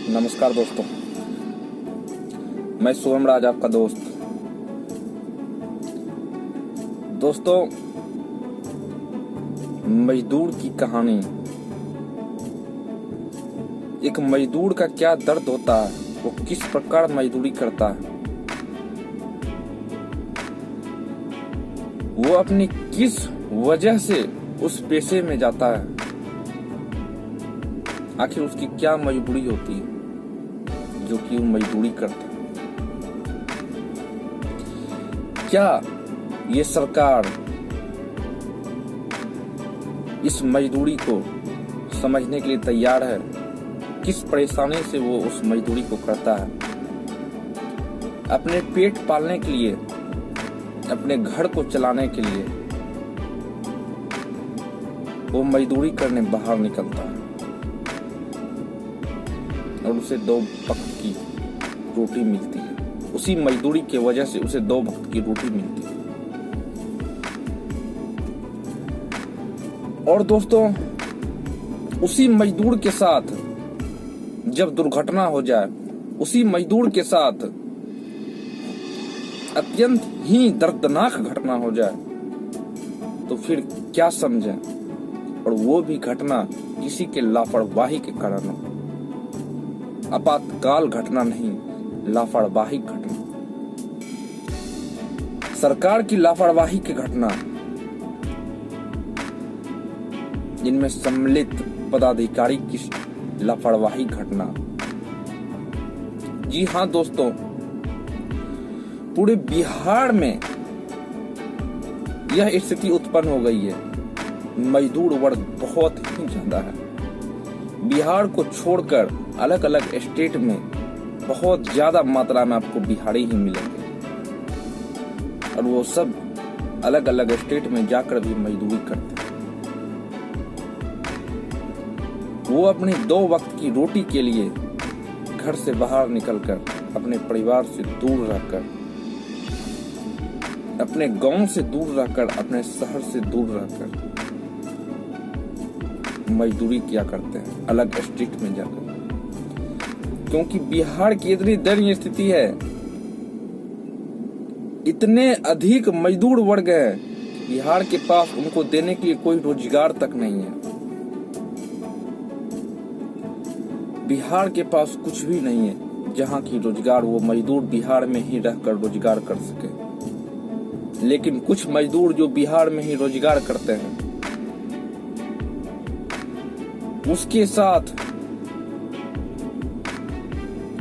नमस्कार दोस्तों, मैं सोहम राज आपका दोस्त। दोस्तों, मजदूर की कहानी। एक मजदूर का क्या दर्द होता है, वो किस प्रकार मजदूरी करता है, वो अपनी किस वजह से उस पेशे में जाता है, आखिर उसकी क्या मजबूरी होती है जो कि वो मजदूरी करता है। क्या ये सरकार इस मजदूरी को समझने के लिए तैयार है? किस परेशानी से वो उस मजदूरी को करता है? अपने पेट पालने के लिए, अपने घर को चलाने के लिए वो मजदूरी करने बाहर निकलता है और उसे 2 वक्त की रोटी मिलती है। उसी मजदूरी की वजह से उसे 2 वक्त की रोटी मिलती है। और दोस्तों, उसी मजदूर के साथ जब दुर्घटना हो जाए, उसी मजदूर के साथ अत्यंत ही दर्दनाक घटना हो जाए, तो फिर क्या समझें? और वो भी घटना किसी के लापरवाही के कारण हो। आपातकाल घटना नहीं, लापरवाही घटना, सरकार की लापरवाही की घटना, जिनमें सम्मिलित पदाधिकारी की लापरवाही घटना। जी हाँ दोस्तों, पूरे बिहार में यह स्थिति उत्पन्न हो गई है। मजदूर वर्ग बहुत ही ज्यादा है। बिहार को छोड़कर अलग अलग स्टेट में बहुत ज्यादा मात्रा में आपको बिहारी ही मिलेंगे, और वो सब अलग अलग स्टेट में जाकर भी मजदूरी करते हैं। वो अपनी 2 वक्त की रोटी के लिए घर से बाहर निकलकर, अपने परिवार से दूर रहकर, अपने गांव से दूर रहकर, अपने शहर से दूर रहकर मजदूरी किया करते हैं अलग स्टेट में जाकर। क्योंकि बिहार की इतनी दयनीय स्थिति है, इतने अधिक मजदूर वर्ग है, बिहार के पास उनको देने के लिए कोई रोजगार तक नहीं है। बिहार के पास कुछ भी नहीं है जहां की रोजगार वो मजदूर बिहार में ही रहकर रोजगार कर सके। लेकिन कुछ मजदूर जो बिहार में ही रोजगार करते हैं, उसके साथ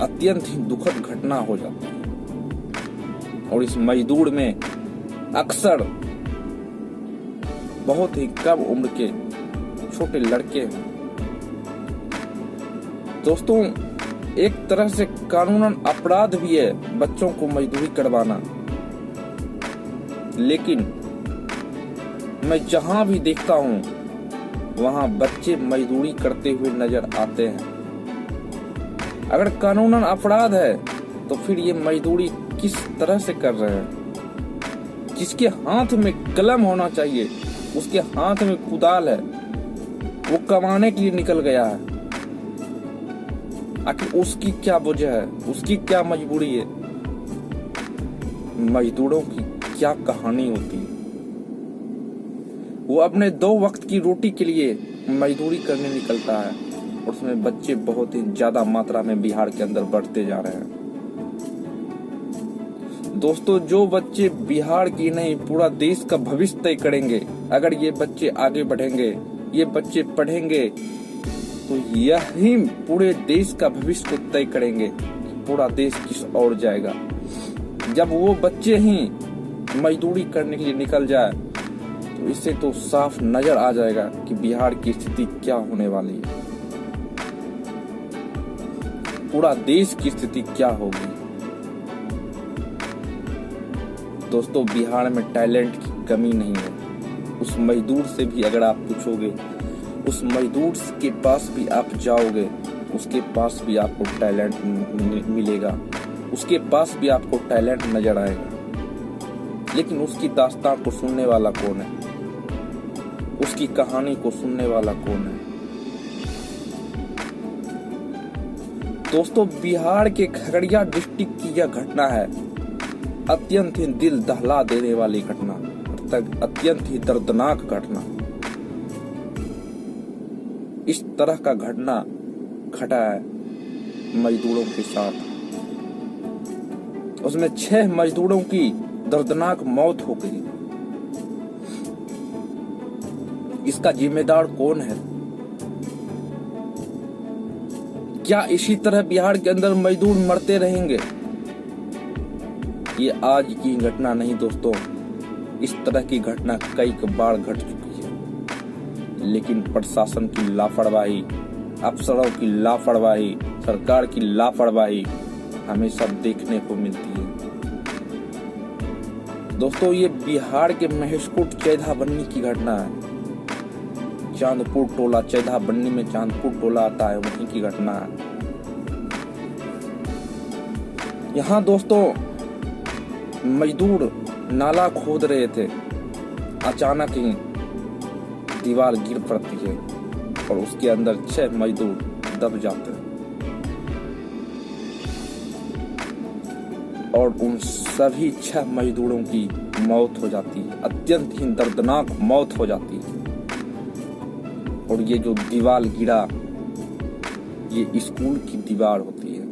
अत्यंत ही दुखद घटना हो जाती है। और इस मजदूर में अक्सर बहुत ही कम उम्र के छोटे लड़के हैं। दोस्तों, एक तरह से कानूनन अपराध भी है बच्चों को मजदूरी करवाना। लेकिन मैं जहां भी देखता हूं, वहां बच्चे मजदूरी करते हुए नजर आते हैं। अगर कानूनन अपराध है तो फिर ये मजदूरी किस तरह से कर रहे हैं? जिसके हाथ में कलम होना चाहिए, उसके हाथ में कुदाल है, वो कमाने के लिए निकल गया है। आखिर उसकी क्या वजह है? उसकी क्या मजबूरी है? मजदूरों की क्या कहानी होती है? वो अपने 2 वक्त की रोटी के लिए मजदूरी करने निकलता है, और उसमें बच्चे बहुत ही ज्यादा मात्रा में बिहार के अंदर बढ़ते जा रहे हैं। दोस्तों, जो बच्चे बिहार की नहीं पूरा देश का भविष्य तय करेंगे, अगर ये बच्चे आगे बढ़ेंगे, ये बच्चे पढ़ेंगे, तो यही पूरे देश का भविष्य को तय करेंगे कि पूरा देश किस ओर जाएगा। जब वो बच्चे ही मजदूरी करने के लिए निकल जाए, तो इससे तो साफ नजर आ जाएगा कि बिहार की स्थिति क्या होने वाली है, पूरा देश की स्थिति क्या होगी। दोस्तों, बिहार में टैलेंट की कमी नहीं है। उस मजदूर से भी अगर आप पूछोगे, उस मजदूर के पास भी आप जाओगे, उसके पास भी आपको टैलेंट मिलेगा, उसके पास भी आपको टैलेंट नजर आएगा। लेकिन उसकी दास्तान को सुनने वाला कौन है? उसकी कहानी को सुनने वाला कौन है? दोस्तों, बिहार के खगड़िया डिस्ट्रिक्ट की यह घटना है। अत्यंत ही दिल दहला देने वाली घटना, अत्यंत ही दर्दनाक घटना। इस तरह का घटना घटा है मजदूरों के साथ। उसमें 6 मजदूरों की दर्दनाक मौत हो गई। इसका जिम्मेदार कौन है? क्या इसी तरह बिहार के अंदर मजदूर मरते रहेंगे? ये आज की घटना नहीं दोस्तों, इस तरह की घटना कई बार घट चुकी है। लेकिन प्रशासन की लापरवाही, अफसरों की लापरवाही, सरकार की लापरवाही हमें सब देखने को मिलती है। दोस्तों, ये बिहार के महेशखूंट चैधा बन्नी की घटना है। चांदपुर टोला, चैधा बन्नी में चांदपुर टोला आता है, वहीं की घटना है। यहाँ दोस्तों मजदूर नाला खोद रहे थे, अचानक ही दीवार गिर पड़ती है और उसके अंदर 6 मजदूर दब जाते हैं और उन सभी 6 मजदूरों की मौत हो जाती है। अत्यंत ही दर्दनाक मौत हो जाती है। और ये जो दीवार गिरा, ये स्कूल की दीवार होती है,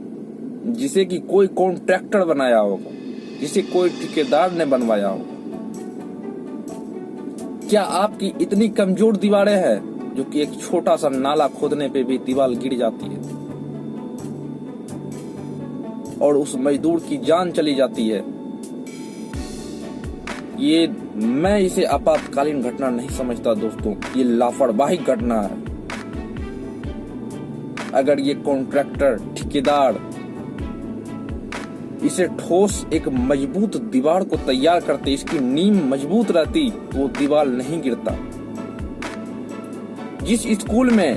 जिसे कि कोई कॉन्ट्रैक्टर बनाया होगा, जिसे कोई ठेकेदार ने बनवाया होगा। क्या आपकी इतनी कमजोर दीवारें हैं जो कि एक छोटा सा नाला खोदने पे भी दीवार गिर जाती है और उस मजदूर की जान चली जाती है? ये मैं इसे आपातकालीन घटना नहीं समझता दोस्तों, ये लापरवाही घटना है। अगर ये कॉन्ट्रैक्टर, ठेकेदार इसे ठोस एक मजबूत दीवार को तैयार करते, इसकी नींव मजबूत रहती तो वो दीवार नहीं गिरता। जिस स्कूल में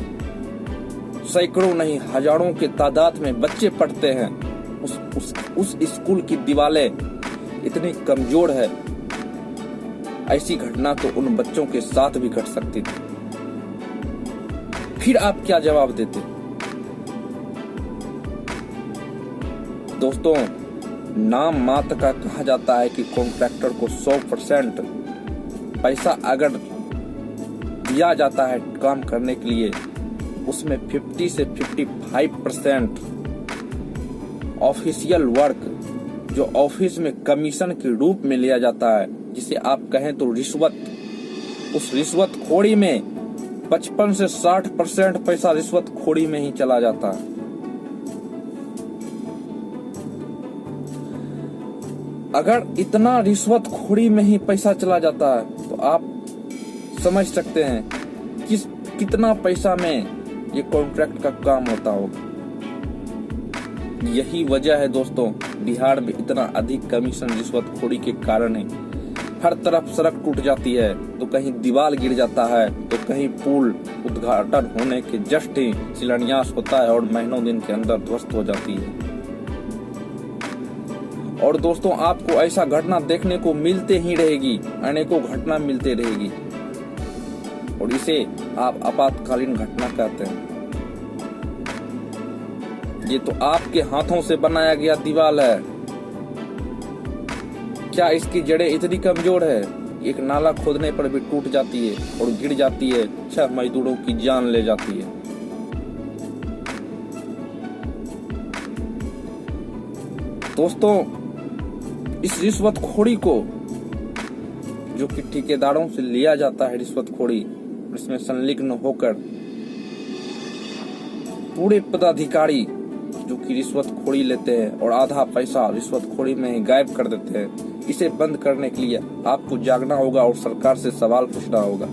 सैकड़ों नहीं हजारों के तादाद में बच्चे पढ़ते हैं, उस स्कूल की दीवारें इतनी कमजोर है, ऐसी घटना तो उन बच्चों के साथ भी घट सकती थी। फिर आप क्या जवाब देते? दोस्तों, नाम मात्र का कहा जाता है कि कॉन्ट्रैक्टर को 100% पैसा अगर दिया जाता है काम करने के लिए, उसमें 50 से 55% ऑफिशियल वर्क जो ऑफिस में कमीशन के रूप में लिया जाता है, जिसे आप कहें तो रिश्वत, उस रिश्वत खोरी में 55 से 60% पैसा रिश्वत खोरी में ही चला जाता है। अगर इतना रिश्वत खोरी में ही पैसा चला जाता है तो आप समझ सकते हैं कितना पैसा में ये कॉन्ट्रैक्ट का काम होता होगा। यही वजह है दोस्तों, बिहार में इतना अधिक कमीशन रिश्वत खोरी के कारण है। हर तरफ सड़क टूट जाती है तो कहीं दीवार गिर जाता है, तो कहीं पुल उद्घाटन होने के जस्ट ही शिलान्यास होता है और महीनों दिन के अंदर ध्वस्त हो जाती है। और दोस्तों, आपको ऐसा घटना देखने को मिलते ही रहेगी, अनेकों घटना मिलते रहेगी और इसे आप आपातकालीन घटना कहते हैं। ये तो आपके हाथों से बनाया गया दीवार है। क्या इसकी जड़ें इतनी कमजोर है? एक नाला खोदने पर भी टूट जाती है और गिर जाती है, 6 मजदूरों की जान ले जाती है। दोस्तों, इस रिश्वतखोरी को जो कि ठेकेदारों से लिया जाता है, रिश्वतखोरी, इसमें संलग्न होकर पूरे पदाधिकारी जो कि रिश्वतखोरी लेते हैं और आधा पैसा रिश्वतखोरी में ही गायब कर देते हैं, इसे बंद करने के लिए आपको जागना होगा और सरकार से सवाल पूछना होगा।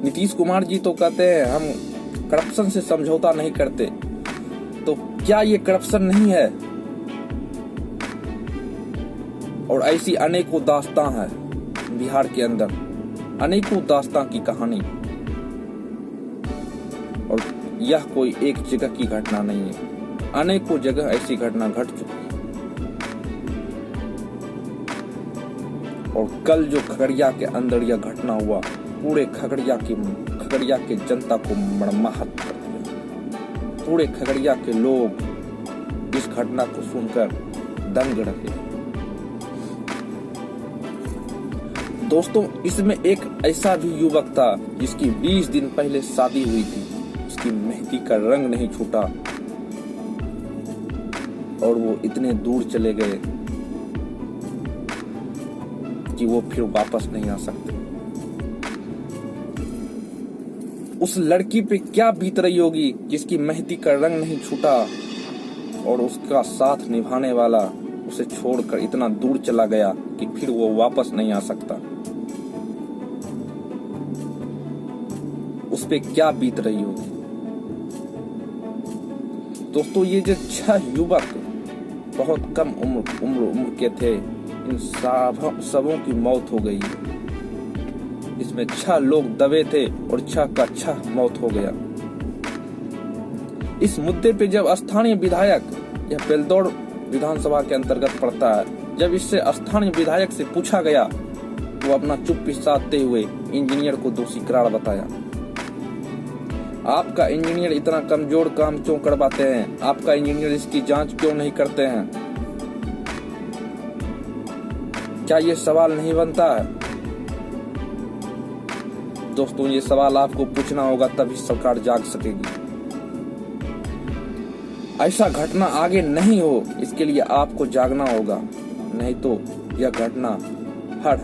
नीतीश कुमार जी तो कहते हैं हम करप्शन से समझौता नहीं करते, तो क्या ये करप्शन नहीं है? और ऐसी अनेकों दास्तां है बिहार के अंदर, अनेकों दास्तां की कहानी, और यह कोई एक जगह की घटना नहीं है, अनेकों जगह ऐसी घटना घट चुकी है। और कल जो खगड़िया के अंदर यह घटना हुआ, पूरे खगड़िया की जनता को मर्माहत कर दिया। पूरे खगड़िया के लोग इस घटना को सुनकर दंग रहे। दोस्तों, इसमें एक ऐसा भी युवक था जिसकी 20 दिन पहले शादी हुई थी। उसकी मेहंदी का रंग नहीं छूटा और वो इतने दूर चले गए कि वो फिर वापस नहीं आ सकते। उस लड़की पे क्या बीत रही होगी जिसकी मेहंदी का रंग नहीं छूटा और उसका साथ निभाने वाला उसे छोड़कर इतना दूर चला गया कि फिर वो वापस नहीं आ सकता। उस पे क्या बीत रही होगी। दोस्तों, ये जो 6 युवक बहुत कम उम्र के थे, इन सबों की मौत हो गई। इसमें 6 लोग दबे थे और 6 का 6 मौत हो गया। इस मुद्दे पे जब स्थानीय विधायक, यह बेलदौर विधानसभा के अंतर्गत पड़ता है, जब इससे स्थानीय विधायक से पूछा गया, वो अपना चुप्पी साधते हुए इंजीनियर को दोषी करार बताया। आपका इंजीनियर इतना कमजोर काम क्यों करवाते हैं? आपका इंजीनियर इसकी जांच क्यों नहीं करते हैं? क्या ये सवाल नहीं बनता है? दोस्तों, ये सवाल आपको पूछना होगा, तभी सरकार जाग सकेगी। ऐसा घटना आगे नहीं हो, इसके लिए आपको जागना होगा, नहीं तो यह घटना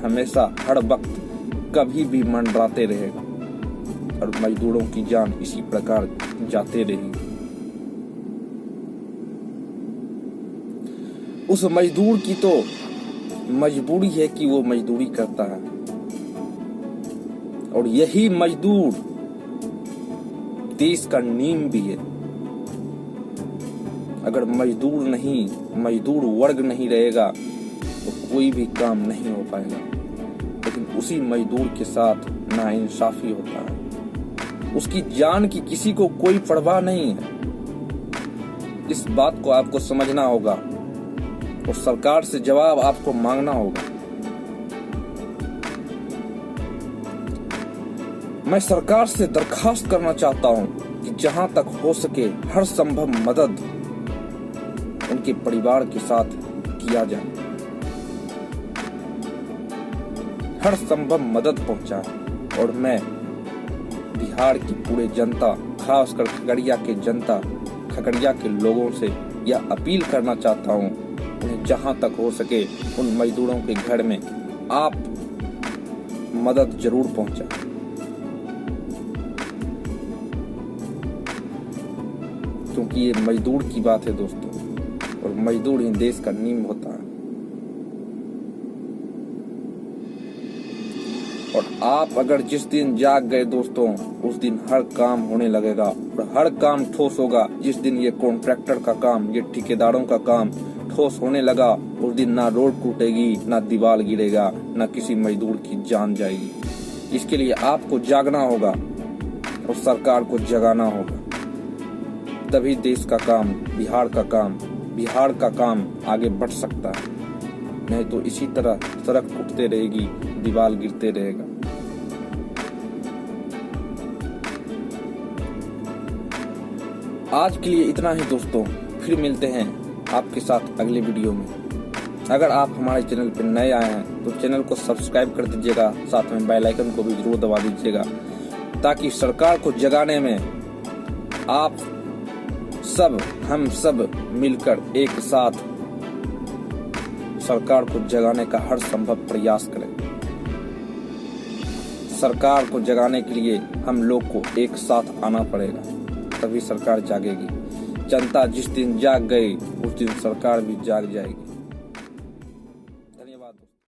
हमेशा हर वक्त कभी भी मंडराते रहेगा और मजदूरों की जान इसी प्रकार जाते रहेगी। उस मजदूर की तो मजबूरी है कि वो मजदूरी करता है और यही मजदूर देश का नींव भी है। अगर मजदूर वर्ग नहीं रहेगा तो कोई भी काम नहीं हो पाएगा। लेकिन उसी मजदूर के साथ नाइंसाफी होता है। उसकी जान की किसी को कोई परवाह नहीं है। इस बात को आपको समझना होगा और सरकार से जवाब आपको मांगना होगा। मैं सरकार से दरखास्त करना चाहता हूं कि जहां तक हो सके हर संभव मदद उनके परिवार के साथ किया जाए, हर संभव मदद पहुंचाए। और मैं बिहार की पूरे जनता, खासकर खगड़िया के जनता, खगड़िया के लोगों से यह अपील करना चाहता हूं, उन्हें जहां तक हो सके उन मजदूरों के घर में आप मदद जरूर पहुंचाएं। क्योंकि ये मजदूर की बात है दोस्तों, और मजदूर ही देश का नींव होता है। और आप अगर जिस दिन जाग गए दोस्तों, उस दिन हर काम होने लगेगा और हर काम ठोस होगा। जिस दिन ये कॉन्ट्रैक्टर का काम, ये ठेकेदारों का काम ठोस होने लगा, उस दिन ना रोड टूटेगी, ना दीवार गिरेगा, ना किसी मजदूर की जान जाएगी। इसके लिए आपको जागना होगा और सरकार को जगाना होगा, तभी देश का काम, बिहार का काम आगे बढ़ सकता है। नहीं तो इसी तरह सड़क टूटते रहेगी, दीवार गिरते रहेगा। आज के लिए इतना ही दोस्तों, फिर मिलते हैं आपके साथ अगले वीडियो में। अगर आप हमारे चैनल पर नए आए हैं तो चैनल को सब्सक्राइब कर दीजिएगा, साथ में बेल आइकन को भी जरूर दबा दीजिएगा, ताकि सरकार को जगाने में हम सब मिलकर एक साथ सरकार को जगाने का हर संभव प्रयास करें। सरकार को जगाने के लिए हम लोग को एक साथ आना पड़ेगा, तभी सरकार जागेगी। जनता जिस दिन जाग गई, उस दिन सरकार भी जाग जाएगी।